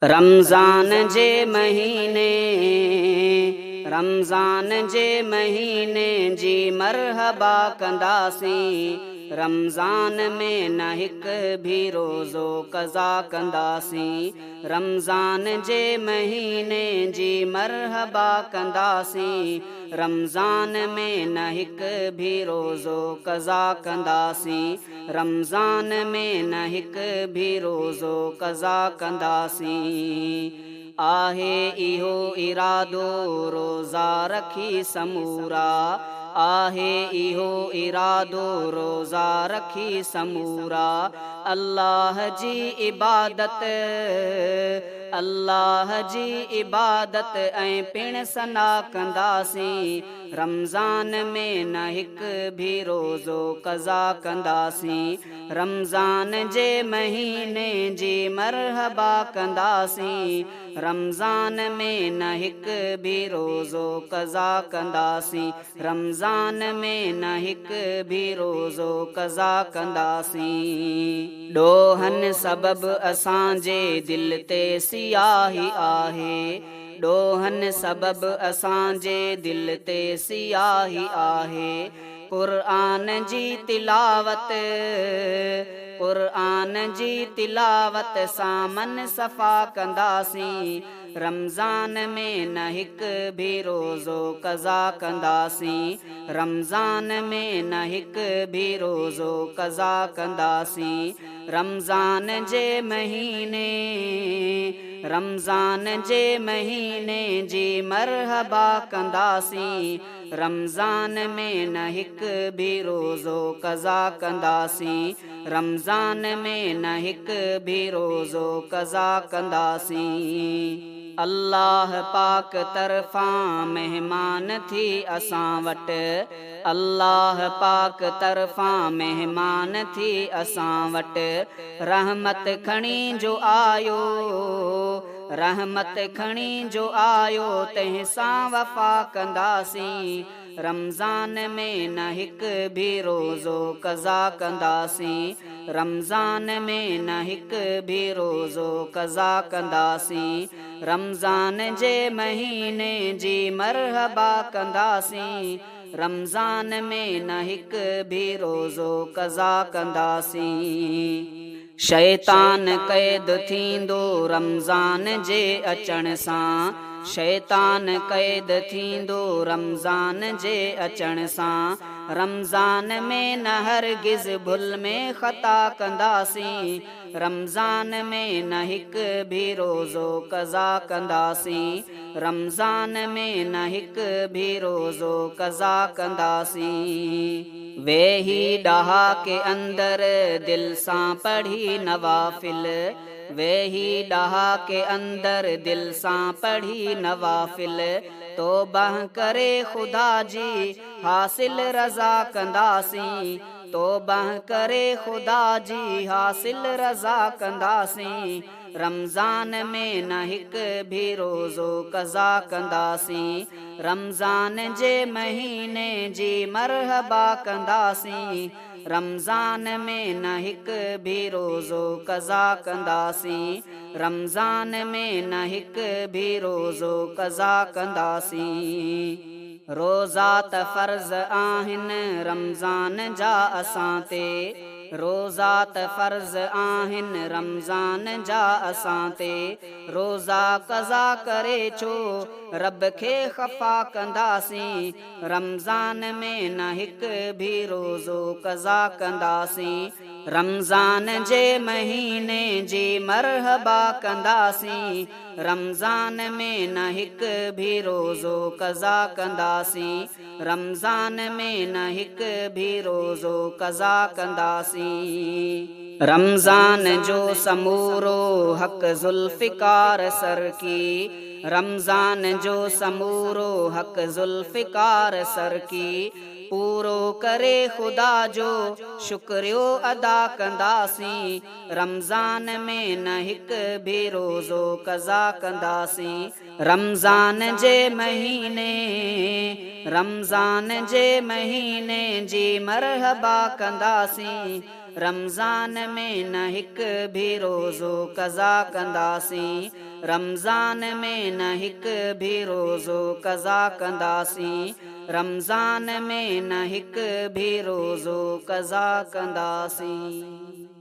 रमज़ान जे महीने जी मरहबा कंदासीं। रमज़ान में न हिक भी रोज़ो कज़ा कंदासीं। रमज़ान जे महीने जी मरहबा कंदासीं। रमज़ान में न हिक भी रोज़ो कज़ा कंदासीं। रमज़ान में न हिक भी रोज़ो कज़ा कंदासीं। आहे इहो इरादो रोज़ा रखी समूरा। आहे इहो इरादो रोज़ा रखी समूरा। अल्लाह जी इबादत ऐं पिण सना कंदासीं। रमज़ान में न हिक भी रोज़ो कज़ा कंदासीं। रमज़ान जे महीने जी मरहबा कंदासीं। रमज़ान में न हिक भी रोज़ो कज़ा कंदासीं। रमज़ान में न हिक भी रोज़ो कज़ा कंदासीं। ॾोहनि सबब असांजे दिल ते सियाही आहे। ॾोहनि सबब असांजे दिल ते सियाही आहे। क़ुर्आन जी तिलावत सां मन सफ़ा कंदासीं। रमज़ान में न हिक भी रोज़ो कज़ा कंदासीं। रमज़ान में न हिक भी रोज़ो कज़ा कंदासीं। रमज़ान जे महीने जी मरहबा कंदासीं। रमज़ान में न हिक भी रोज़ो कज़ा कंदासीं। रमज़ान में न हिक भी रोज़ो कज़ा कंदासीं। अल्लाह पाक तरफ़ां महिमान थी असां वटि। अल्लाह पाक तरफ़ां महिमान थी असां वटि। रहमत खणी जो आयो तंहिंसां वफ़ा कंदासीं। रमज़ान में न हिक भी रोज़ो कज़ा कंदासीं। रमज़ान में न हिक भी रोज़ो कज़ा कंदासीं। रमज़ान जे महीने जी मरहबा कंदासीं। रमज़ान में न हिक भी रोज़ो कज़ा कंदासीं। शैतान क़ैद थींदो रमज़ान जे अचण सां। शैतान क़ैद थींदो रमज़ान जे अचण सां। रमज़ान में न हरगिज़ भुल में ख़ता कंदासीं। रमज़ान में न हिक भी रोज़ो कज़ा कंदासीं। रमज़ान में न हिक भी रोज़ो कज़ा कंदासीं। वेही डहाके अंदर दिल सां पढ़ी नवाफ़िल। वेही डहाके अंदर दिल सां पढ़ी नवाफ़िल। तौबह करे ख़ुदा जी हासिल रज़ा कंदासीं। तौबह करे ख़ुदा जी हासिल रज़ा कंदासीं। रमज़ान में न हिक भी रोज़ो कज़ा कंदासीं। रमज़ान जे महीने जी मरहबा कंदासीं। रमज़ान में न हिक भी रोज़ो कज़ा कंदासीं। रमज़ान में न हिक भी रोज़ो कज़ा कंदासीं। रोज़ा त फ़र्ज़ आहिनि रमज़ान जा असां ते। रोज़ा त फ़र्ज़ आहिनि रमज़ान जा असां ते। रोज़ा कज़ा करे छो रब खे ख़फ़ा कंदासीं। रमज़ान में न हिक भी रोज़ो कज़ा कंदासीं। रमज़ान जे महीने जी मरहबा कंदासीं। रमज़ान में न हिक भी रोज़ो कज़ा कंदासीं। रमज़ान में न हिक भी रोज़ो कज़ा कंदासीं। रमज़ान जो समूरो हक़ ज़ुल्फ़िकार सर की। रमज़ान जो समूरो हक़ ज़ुल्फ़िकार सर की। पूरो करे ख़ुदा जो शुक्रियो अदा कंदासीं। रमज़ान में न हिक भी रोज़ो कज़ा कंदासीं। रमज़ान जे महीने जी मरहबा कंदासीं। रमज़ान में न हिकु बि रोज़ो कज़ा कंदासीं रमज़ान में न हिकु बि रोज़ो कज़ा कंदासीं रमज़ान में न हिकु बि रोज़ो कज़ा कंदासीं।